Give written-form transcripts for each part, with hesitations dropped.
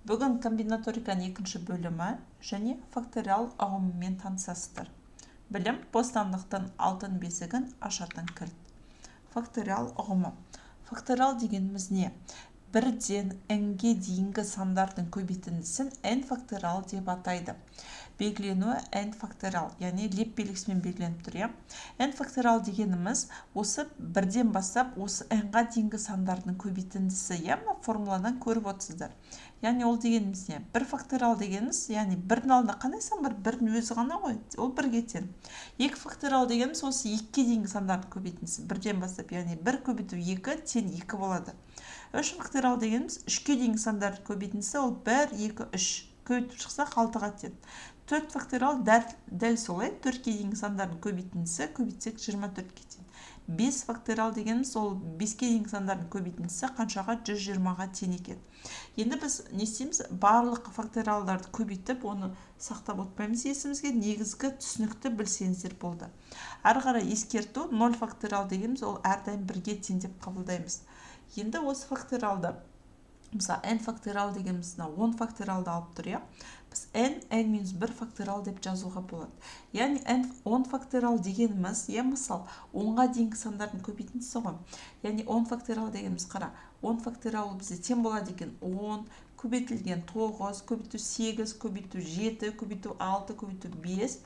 Бүгін комбинаториканың екінші бөлімі және факториал ұғымымен танысасыздар. Білім бостандықтың алтын бесігін ашатын кілт. Факториал ұғымы. Факториал дегеніміз не? Бірден n-ге дейінгі сандардың көбейтіндісін n факториал деп атайды. Белгіленуі n факториал, яғни леп белгісімен белгіленіп тұр. n факториал дегеніміз осы бірден бастап осы n-ға дейінгі сандардың көбейтіндісі, формуладан көріп отырсыздар. Яғни ол дегеніміз не? Бір факториал дегеніміз, яғни бірдің алдында қандай сан бар? Бірдің өзі ғана ғой, ол бірге тең. Екі факториал дегеніміз осы екіге дейінгі сандардың көбейтіндісі, бірден бастап, яғни бір көбейту екі тең екі болады. Үш факториал дегеніміз үшке дейінгі сандардың көбейтіндісі, ол 1, 2, 3. Көбейтіп шықсақ 6-ға тең. Төрт факториал дәл солай, 4-ке дейінгі сандардың көбейтіндісі, көбейтсек 24-ке тең. 5 факториал дегеніміз, ол 5-ке дейінгі сандардың көбейтіндісі қаншаға? 120-ға тең екен. Енді біз не істейміз? Барлық факториалдарды көбейтіп, оны сақтап отпаймыз есімізге, негізгі түсінікті білсеңіздер болды. Әрі қарай ескерту, 0 факториал дегеніміз, ол әрдайым бірге тең деп қабылдаймыз. Енді осы факториалды, мысалы n факториал дегеніміз 10 факториалды алып тұр, біз n-1 факториал деп жазуға болады. Яғни 10 факториал дегеніміз, мысалы 10-ға дейінгі сандардың көбейтіндісі ғой. Яғни 10 факториал дегеніміз, қара, 10 факториал бізде тең болады екен. 10 көбейтілген 9, көбейту 8, көбейту 7, көбейту 6, көбейту 5,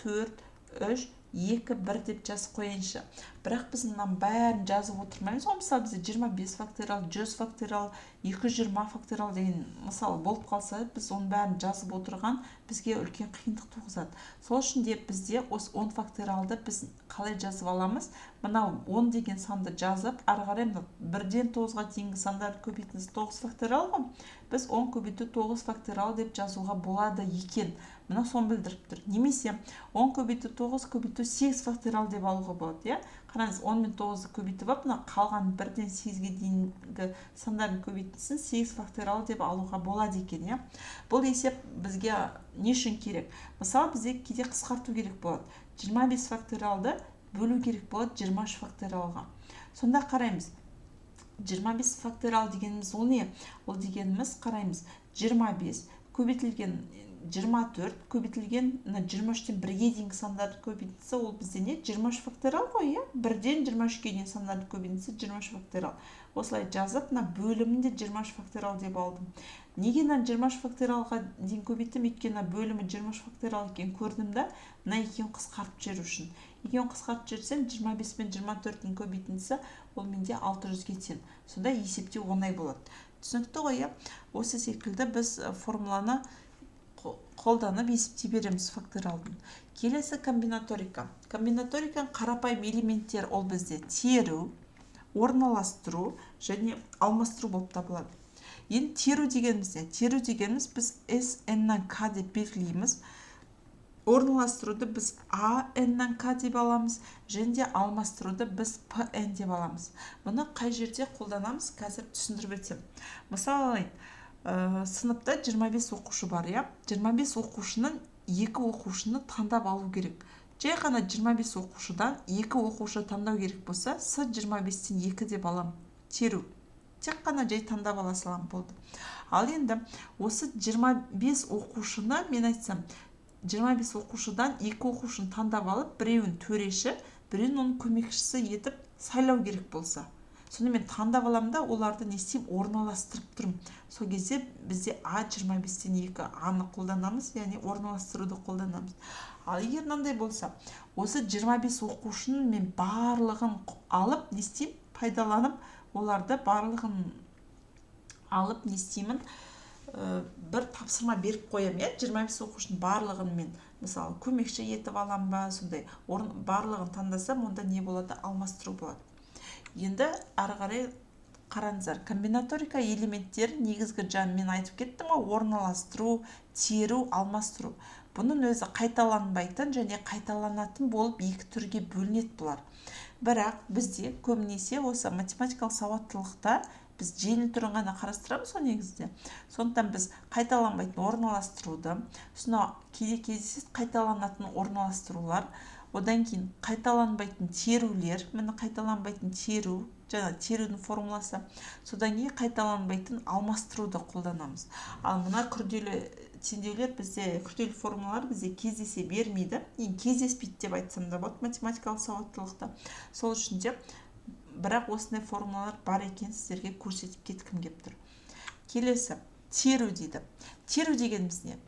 4, 3, 2, 1 деп жазып қойыншы. Бірақ біз мұнан бәрін жазып отырмаймыз. Мысалы бізде 25 факториал, 100 факториал, 220 факториал деген мысалы болып қалса, біз оның бәрін жазып отырған бізге үлкен қиындық туғызады. Сол үшін де бізде осы 10 факториалды біз қалай жазып аламыз? Мынау 10 деген санды жазып, ары қарай 1-ден 9-ға дейінгі сандарды көбейтіндісі 9 факториал ғой. Біз 10 көбейту 9 факториал деп жазуға болады екен. Мына соны білдіріп тұр. Немесе 10 көбейту 9 көбейту 8 факториал деп алуға болады. Қараңыз, 10 мен 9-ды көбейтіп алып, қалған 1-ден 8-ге дейінгі сандардың көбейтіндісін 8 факториал деп алуға болады екен. Бұл есеп бізге не үшін керек? Мысалы, бізде кейде қысқарту керек болады. 25 факториалды бөлу керек болады 23 факториалға. Сонда қараймыз. 25 факториал дегеніміз ол не? Ол дегеніміз қараймыз. 25 көбейтілген 24 көбейтілген 23-тен 1-ге дейінгі сандардың көбейтіндісі, ол бізде не? 23 факториал ғой, 1-ден 23-ге дейін сандардың көбейтіндісі 23 факториал. Осылай жазып, бөлімінде 23 факториал деп алдым. Неге 23 факториалға дейін көбейттім? Өйткені бөлімі 23 факториал екен көрдім да, мына екеуін қысқартып жіберу үшін. Екеуін қысқартып жіберсем, 25 пен 24-тің көбейтіндісі ол менде 600-ге тең. Сонда есептеу оңай болады. Түсінікті ғой, осы секілді біз формуланы қолданып есептей береміз факториалдың. Келесі комбинаторика. Комбинаториканың қарапайым элементтер ол бізде теру, орналастыру және алмастыру болып табылады. Енді теру дегеніміз біз S-N-нан K деп белгілейміз. Орналастыруды біз A-N-нан K деп аламыз, және де алмастыруды біз P-N деп аламыз. Бұны қай жерде қолданамыз, қазір түсіндіріп өтсем. Мысалы, сыныпта 25 оқушы бар, 25 оқушының 2 оқушыны таңдап алу керек. Жай ғана 25 оқушыдан 2 оқушы таңдау керек болса, S-25-тен 2 деп алам. Теру. Тек қана жай таңдап ала салам болды. Ал енді осы 25 оқушыны мен айтсам, 25 оқушыдан 2 оқушыны таңдап алып, біреуін төреші, біреуін оның көмекшісі етіп сайлау керек болса. Соны мен таңдап алам да, оларды не істеймін? Орналастырып тұрмын. Сол кезде бізде А25-тен 2 аны қолданамыз, яғни орналастыруды қолданамыз. Ал егер мынандай болса, осы 25 оқушының мен барлығын алып, не істеймін? Пайдаланып, оларды барлығын алып, не істеймін? Бір тапсырма беріп қоям, 25 оқушының барлығын мен, мысалы, көмекші етіп алам ба, сондай барлығын таңдасам, онда не болады? Алмастыру болады. Енді ары қарай қараңыздар. Комбинаторика элементтері негізгі мен айтып кеттім, орналастыру, теру, алмастыру. Бұның өзі қайталанбайтын және қайталанатын болып екі түрге бөлінеді бұлар. Бірақ бізде көбінесе осы математикалық сауаттылықта біз жеңіл түрін ғана қарастырамыз сол негізде. Сондықтан біз қайталанбайтын орналастыруды, сосын кездеседі қайталанатын орналастырулар, одан кейін қайталанбайтын терулер, міне қайталанбайтын теру, жаңа терудің формуласы. Содан кейін қайталанбайтын алмастыруды қолданамыз. Ал мына күрделі теңдеулер бізде, күрделі формулалар бізде кездесе бермейді. Кездеспейді деп айтсам да болады математикалық сауаттылықта. Сол үшін де бірақ осындай формулалар бар екен сіздерге көрсетіп кеткім келіп тұр. Келесі, теру дейді. Теру дегеніміз не?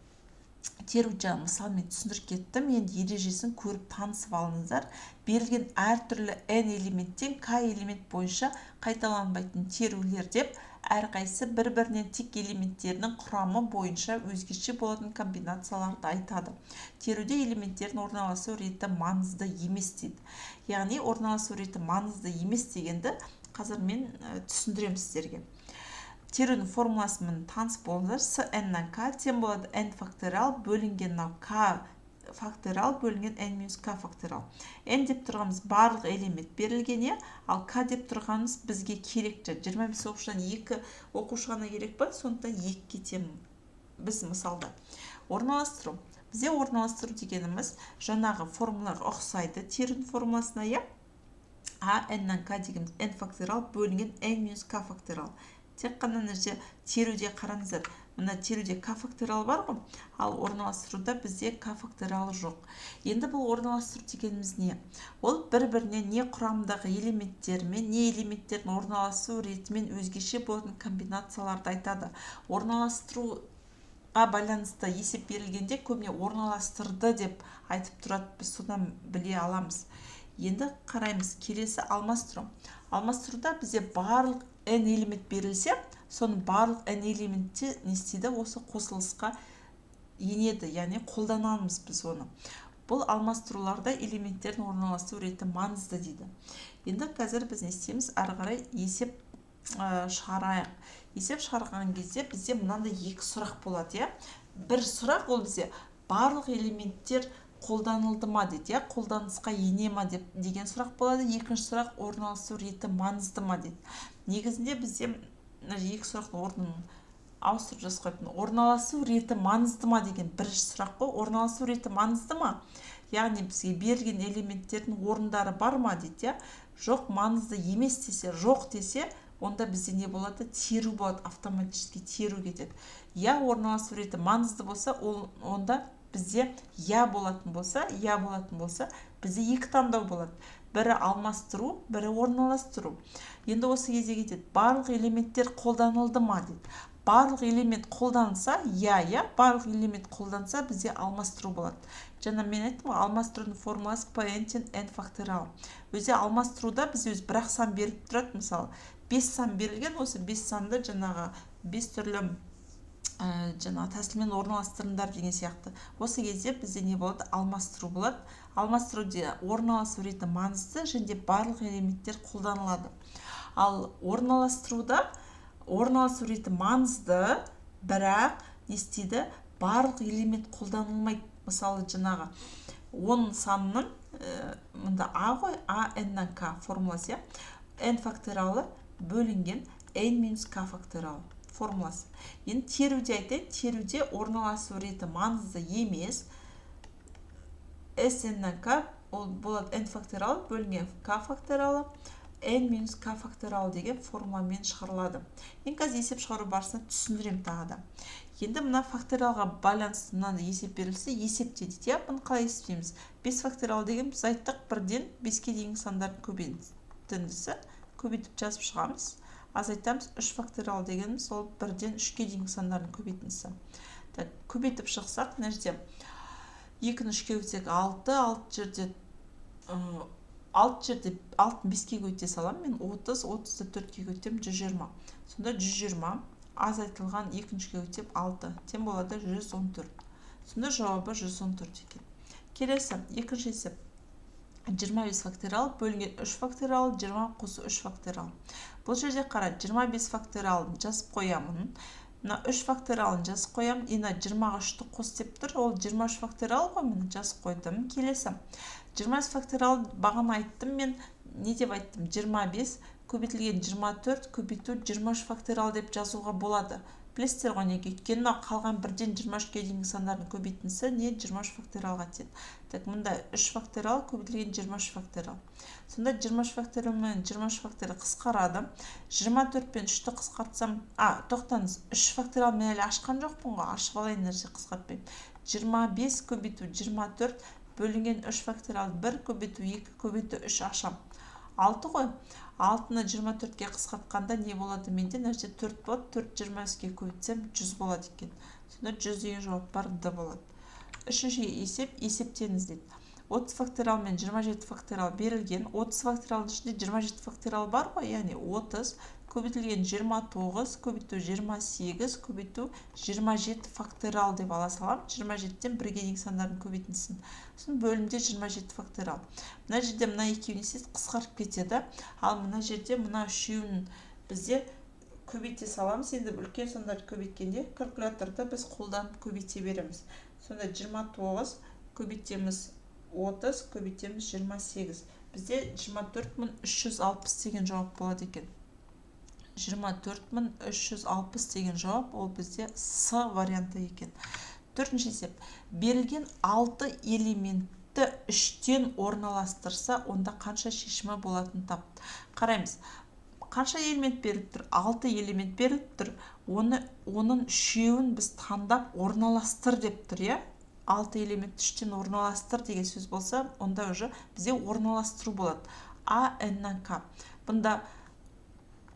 Теру жаңа мысалмен түсіндіріп кеттім. Енді ережесін көріп танысып алыңыздар. Берілген әртүрлі n элементтен k элемент бойынша қайталанбайтын терулер деп әрқайсысы бір-бірінен тек элементтерінің құрамы бойынша өзгеше болатын комбинацияларды айтады. Теруде элементтердің орналасу реті маңызды емес дейді. Яғни орналасу реті маңызды емес дегенді қазір мен түсіндірем сіздерге. Терудің формуласымен таныс болыңыздар. С n-нан k тең болады n факториал бөлінген k факториал бөлінген n минус k факториал. n деп тұрғанымыз барлық элемент берілген, ал k деп тұрғанымыз бізге керекті. 25 оқушыдан 2 оқушы ғана керек па? Сондықтан 2 кетемін. Біз мысалда орналастыру. Бізде орналастыру дегеніміз жаңағы формулаға ұқсайды. Терудің формуласына a n-нан k дегеніміз n факториал бөлінген n минус k факториал. Тек қана нәрсе теруде қараңыздар. Мына теруде k факториал бар ғой, ал орналастыруда бізде k факториалы жоқ. Енді бұл орналастыру дегеніміз не? Ол бір-біріне не құрамындағы элементтермен, не элементтердің орналасу ретімен өзгеше болатын комбинацияларды айтады. Орналастыруға байланысты есеп берілгенде көбіне орналастырды деп айтып тұрады, біз содан біле аламыз. Енді қараймыз, келесі алмастыру. Алмастыруда бізде барлық n элемент берілсе, соның барлық n элементте не істейді? Осы қосылысқа енеді, яғни қолданамыз біз оны. Бұл алмастыруларда элементтердің орналасу реті маңызды дейді. Енді қазір біз не істейміз? Ары қарай есеп шығарайық. Есеп шығарған кезде бізде мынандай 2 сұрақ болады, бір сұрақ ол бізде барлық элементтер қолданылды ма дейді, қолданысқа ене ма деген сұрақ болады. Екінші сұрақ орналасу реті маңызды ма дейді. Негізінде бізде 2 сұрақтың орнын ауыстырып жазып орналасу реті маңызды ма деген бірінші сұрақ қой. Орналасу реті маңызды ма? Яғни бізге берілген элементтердің орындары бар ма дейді. Жоқ, маңызды емес десе, жоқ десе, онда бізде не болады? Теру болады, автоматически теру кетеді. Орналасу реті маңызды болса, онда бізде болатын болса, бізде 2 таңдау болады. Бірі алмастыру, бірі орналастыру. Енді осы кезде кетеді. Барлық элементтер қолданылды ма дейді. Барлық элемент қолданса, барлық элемент қолданса, бізде алмастыру болады. Жаңа мен айттым, алмастырудың формуласы n тең n факториал. Өзі алмастыруда біз бір-ақ сан беріп тұрады. Мысалы, 5 сан берілген, осы 5 санды жаңағы 5 түрлі тәсілмен орналастырыңдар деген сияқты. Осы кезде бізде не болады? Алмастыру болады. Алмастыруде орналасу реті маңызды, және барлық элементтер қолданылады. Ал орналастыруда орналасу реті маңызды, бірақ не істейді? Барлық элемент қолданылмайды. Мысалы, жаңағы 10 санның мында а ғой, a n-нан k формуласы, n факториалы бөлінген n минус k факториалы формуласы. Енді теруде айтайын, теруде орналасу реті маңызды емес. S-нан k ол болады n факториалы бөлінген k факториалы n минус k факториалы деген формуламен шығарылады. Енді қазір есеп шығару барысында түсіндірем тағы да. Енді мына факториалға байланысты мынандай есеп берілсе, есепте дейді. Бұны қалай есептейміз? 5 факториал деген біз айттық, бірден 5-ке дейінгі сандардың көбейтіндісі көбейтіп жазып шығамыз. Азайтамыз 3 факториал дегеніміз ол бірден 3-ке дейінгі сандардың көбейтіндісі. Көбейтіп шықсақ, мына жерде 2-ні 3-ке көбейтсек 6 жерде 6-ны 5-ке көбейте салам. Мен 30, 30-ды 4-ке көбейтем 120. Сонда 120 азайтылған 2-ні 3-ке көбейтсем 6 тең болады 114. Сонда жауабы 114 екен. Келесі, екінші есеп. 25 факториал бөлінген 3 факториал, 20 қосу 3 факториал. Бұл жерде қара, 25 факториалын жазып қоямын. Мына 3 факториалын жазып қоямын. Ена 23-ті қос деп тұр. Ол 23 факториал ғой, мен жазып қойдым. Келесі. 25 факториал бағана айттым мен. Не деп айттым? 25 көбейтілген 24 көбейту 23 факториал деп жазуға болады. Білесіздер ғой неге? Өйткені мына қалған 1-ден 23-ге дейінгі сандардың көбейтіндісі не 23 факториалға тең. Так, мында 3 факториал көбейтілген 23 факториал. Сонда 23 факториал мен 23 факториал қысқарады. 24 пен 3-ті қысқартсам, тоқтаңыз, 3 факториал мен әлі ашқан жоқпын ғой, ашып алайын нәрсе қысқартпаймын. 25 көбейту 24 бөлінген 3 факториал 1 көбейту 2 көбейту 3 ашам. 6 ғой. 6-ны 24-ке қысқартқанда не болады менде? Нәрсе 4 болады. 4 23-ке көбейтсем 100 болады екен. Сонда 100 деген жауап бар Д болады. Үшінші есептеңіз дейді. 30 факториал мен 27 факториал берілген. 30 факториалдың ішінде 27 факториал бар ғой, яғни 30 көбейтілген 29 көбейту 28 көбейту 27 факториал деп ала салам. 27-тен 1-ге дейінгі сандардың көбейтіндісін. Сосын бөлімде 27 факториал. Мына жерде мына екеуін есет қысқарып кетеді. Ал мына жерде мына үшеуін бізде көбейте саламыз. Енді үлкен сандарды көбейткенде калькуляторда біз қолданып көбейте береміз. Сонда 29 көбейтеміз 30 көбейтеміз 28. Бізде 24360 деген жауап болады екен. 24360 деген жауап ол бізде С варианты екен. Төртінші есеп. Берілген 6 элементті 3-тен орналастырса, онда қанша шешімі болатын тап. Қараймыз. Қанша элемент беріп тұр? 6 элемент беріп тұр. Оның 3-еуін біз таңдап орналастыр деп тұр, я? 6 элемент 3-тен орналастыр деген сөз болса, онда уже бізде орналастыру болады. А, N-нан К. Бұнда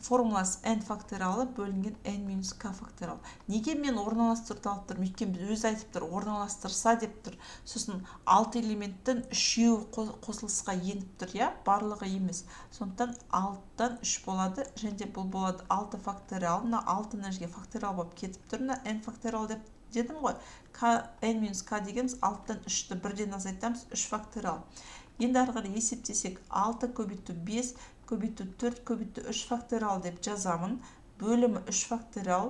формуласы n факториалы бөлінген n минус k факториал. Неге мен орналастыруды алып тұрмын? Өйткені өзі айтып тұр, орналастырса деп тұр. Сосын 6 элементтің 3-еуі қосылысқа еніп тұр, я? Барлығы емес. Сондықтан 6-тан 3 болады, және бұл болады 6 факториал. Мына 6-ны жерге факториал болып кетіп тұр. Мына n факториал деп дедім ғой. n минус k дегеніміз 6-тан 3-ті бірден азайтамыз, 3 факториал. Енді арғары есептесек 6 көбейту 5 көбейту 4 көбейту 3 факториал деп жазамын. Бөлімі 3 факториал.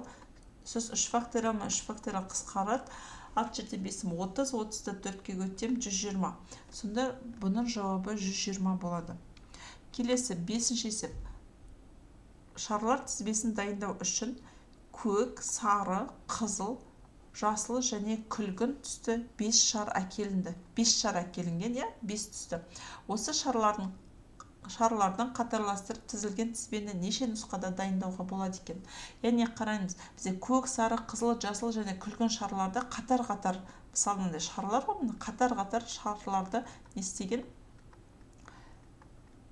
Сөз 3 факториал мен 3 факториал қысқарады. Ат жерде 5-ім 30, 30-ды 4-ке көтем 120. Сонда бұның жауабы 120 болады. Келесі 5-ші есеп. Шарлар тізбесін дайындау үшін көк, сары, қызыл, жасыл және күлгін түсті 5 шар әкелінді. 5 шар әкелінген, я? 5 түсті. Осы шарлардан қатарластырып тізілген тізбені неше нұсқада дайындауға болады екен. Яғни қараймыз, бізде көк, сары, қызыл, жасыл және күлгін шарларды қатар-қатар, мысалы мынандай шарлар ғой, қатар-қатар шарларды не істеген?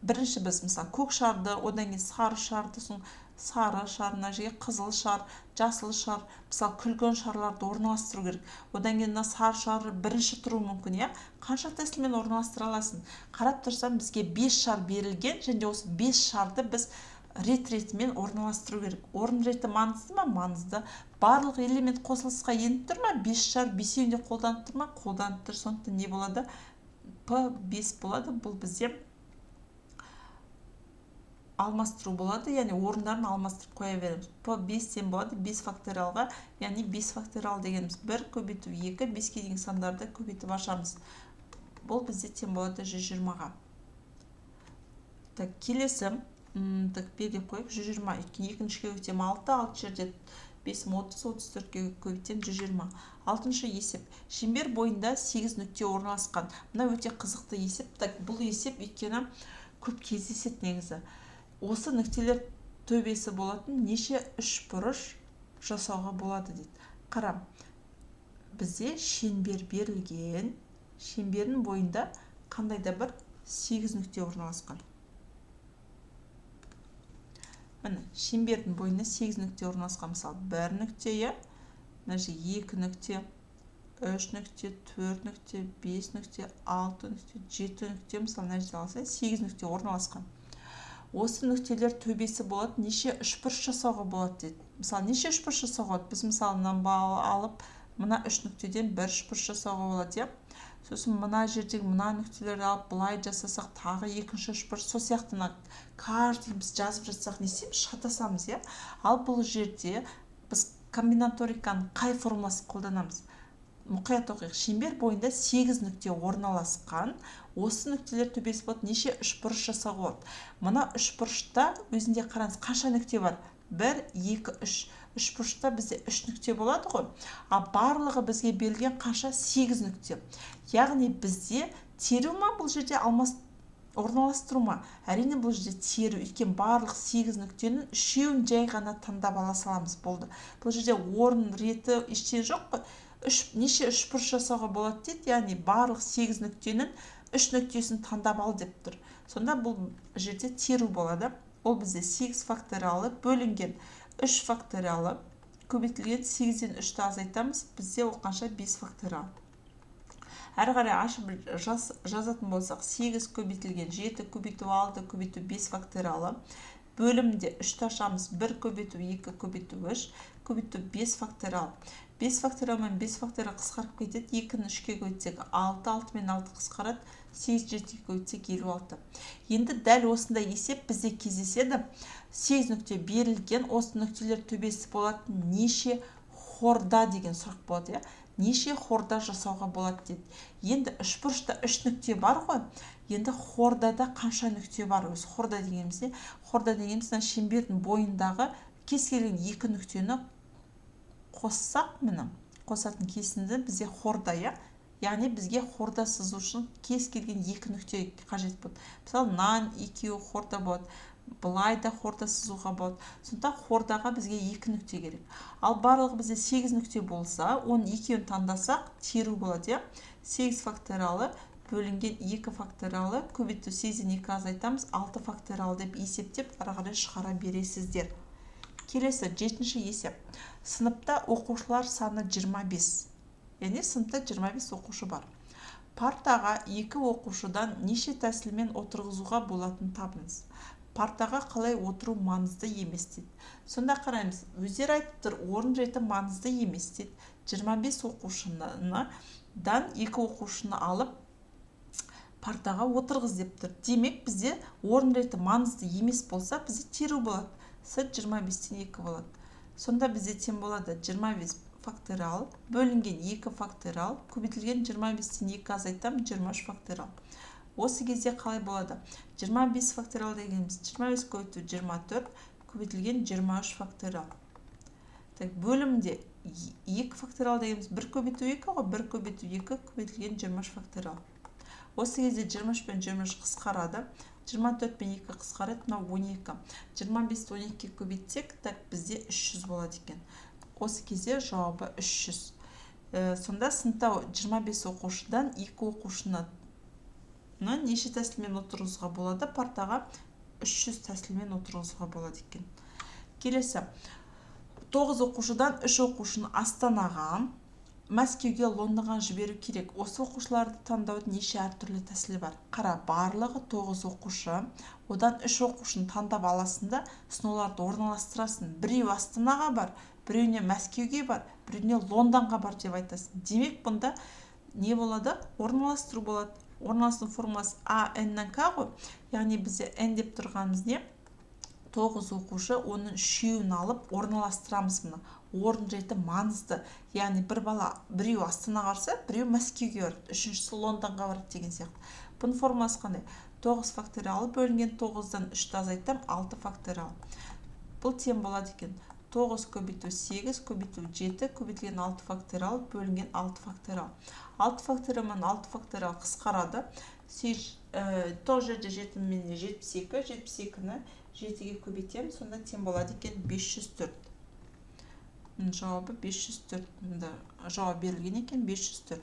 Бірінші біз мысалы көк шарды, одан кейін сары шарды, соң сары шар, мына жерге қызыл шар, жасыл шар, мысалы күлгін шарларды орналастыру керек. Одан кейін сары шар бірінші тұру мүмкін, я? Қанша тәсілмен орналастыра аласың? Қарап тұрсам, бізге 5 шар берілген, және осы 5 шарды біз рет-ретімен орналастыру керек. Орын реті маңызды ма? Маңызды. Барлық элемент қосылысқа еніп тұр ма? 5 шар 5-еуінде қолданып тұр ма? Қолданып тұр. Сондықтан не болады? P5 болады. Бұл бізде алмастыру болады, яғни орындарын алмастырып қоя береміз. P5-тен болады 5 факториалға, яғни 5 факториал дегеніміз 1 көбейту 2, 5-ке дейінгі сандарды көбейтіп ашамыз. Бұл бізде тең болады 120-ға. Так, келесі, белгілеп қойып 120, екіншіге өтем 6, 6 жерде 5-ім 30, 34-ке көбейтем 120. 6-шы есеп. Шеңбер бойында 8 нүкте орналасқан. Мына өте қызықты есеп. Так, бұл есеп өйткені көп кездеседі негізі. Осы нүктелер төбесі болатын неше үшбұрыш жасауға болады дейді. Қарам, бізде шеңбер берілген, шеңбердің бойында қандай да бір 8 нүкте орналасқан. Міне, шеңбердің бойында 8 нүкте орналасқан. Мысалы, 1 нүкте, мына жерге 2 нүкте, 3 нүкте, 4 нүкте, 5 нүкте, 6 нүкте, 7 нүкте, мысалы, мына жерде алса 8 нүкте орналасқан. Осы нүктелер төбесі болады, неше үшбұрыш жасауға болады дейді. Мысалы, неше үшбұрыш жасауға болады? Біз мысалынан алып, мына 3 нүктеден 1 үшбұрыш жасауға болады, сосын мына жердегі мына нүктелерді алып, бұлай жасасақ, тағы екінші үшбұрыш, сол сияқты каждыйымыз жазып жатсақ, не істейміз? Шатасамыз, я? Ал бұл жерде біз комбинаториканың қай формуласын қолданамыз? Мұқият оқиық. Шеңбер бойында 8 нүкте орналасқан. Осы нүктелер төбесі болады, неше үшбұрыш жасауға болады. Мына үшбұрышта өзінде қараңыз, қанша нүкте бар? 1, 2, 3. Үшбұрышта бізде 3 нүкте болады ғой. А барлығы бізге берілген қанша? 8 нүкте. Яғни бізде теру ма бұл жерде орналастыру ма? Әрине бұл жерде теру. Өйткені барлық 8 нүктенің 3-еуін жай ғана таңдап ала саламыз, болды. Бұл жерде орын реті ештеңе жоқ қой. Неше үшбұрыш жасауға болады дейді, яғни барлық 8 нүктенің 3 нүктесін таңдап ал деп тұр. Сонда бұл жерде теру болады. Ол бізде 8 факториалы бөлінген 3 факториалы көбейтілген 8-ден 3-ті азайтамыз. Бізде ол қанша? 5 факториал. Әрі қарай ашып жазатын болсақ, 8 көбейтілген 7 көбейту 6 көбейту 5 факториалы бөлімде 3-ті ашамыз. 1 көбейту 2 көбейту 3 көбейту 5 факториал. 5 факториал мен 5 факториал қысқарып кетеді. 2-ні 3-ке көбейтсек 6, 6 мен 6 қысқарады. 8 7-ге көбейтсек 56. Енді дәл осындай есеп бізде кездеседі. 8 нүкте берілген, осы нүктелер төбесі болатын неше хорда деген сұрақ болады. Неше хорда жасауға болады дейді. Енді үшбұрышта 3 нүкте бар ғой. Енді хордада қанша нүкте бар? Өз хорда дегенімізде, шеңбердің бойындағы кез келген 2 нүктені қоссақ, міне, қосатын кесінді бізде хорда, яғни бізге хорда сызу үшін кез келген 2 нүкте қажет болады. Мысалы, нан екеуі хорда болады, былай да хорда сызуға болады. Сонда хордаға бізге 2 нүкте керек. Ал барлығы бізде 8 нүкте болса, оның екеуін таңдасақ, теру болады. 8 факториалы бөлінген 2 факториалы көбейту 8-ден 2 азайтамыз, 6 факториал деп есептеп, ары қарай шығара бересіздер. Келесі 7-ші есеп. Сыныпта оқушылар саны 25. Яғни сыныпта 25 оқушы бар. Партаға 2 оқушыдан неше тәсілмен отырғызуға болатын табыңыз. Партаға қалай отыру маңызды емес дейді. Сонда қараймыз, өздері айтып тұр, орын реті маңызды емес дейді. 25 оқушыдан 2 оқушыны алып партаға отырғыз деп тұр. Демек бізде орын реті маңызды емес болса, бізде теру болады. 25-тен 2 болады. Сонда бізде тең болады 25 факториал бөлінген 2 факториал көбейтілген 25-тен 2 азайтам 23 факториал. Осы кезде қалай болады? 25 факториал дегеніміз 25 көбейту 24 көбейтілген 23 факториал. Бөлімде 2 факториал дегеніміз 1 көбейту 2 ғой, 1 көбейту 2 көбейтілген 23 факториал. Осы кезде 23 пен 23 қысқарады. 24 пен 2 қысқарады, мына 12. 25-ті 12-ке көбейтсек, бізде 300 болады екен. Осы кезде жауабы 300. Сонда сыныпта 25 оқушыдан 2 оқушыны неше тәсілмен отырғызуға болады? Партаға 300 тәсілмен отырғызуға болады екен. Келесі, 9 оқушыдан 3 оқушыны Астанаға, Мәскеуге, Лондонға жіберу керек. Осы оқушыларды таңдаудың неше әртүрлі тәсілі бар? Қара, барлығы 9 оқушы, одан 3 оқушыны таңдап аласында, оларды орналастырасын. Біреу Астанаға бар, біреуіне Мәскеуге бар, біреуіне Лондонға бар деп айтасың. Демек, бұнда не болады? Орналастыру болады. Орналастыру формуласы А, N-нен К ғой. Яғни бізде N деп тұрғанымыз не? 9 оқушы, оның 3-еуін алып орналастырамыз мұны. Орын реті маңызды. Яғни бір бала біреу Астанаға барса, біреу Мәскеуге барады, үшіншісі Лондонға барады деген сияқты. Бұның формуласы қандай? 9 факториалы бөлінген 9-дан 3-ті азайтам 6 факториал. Бұл тең болады екен. 9 көбейту 8 көбейту 7 көбейтілген 6 факториал бөлінген 6 факториал. 6 факториал мен 6 факториал қысқарады. Тол жерде 7 мен 72, 72-ні 7-ге көбейтем, сонда тең болады екен 504. Жауабы 504. Жауап берілген екен 504.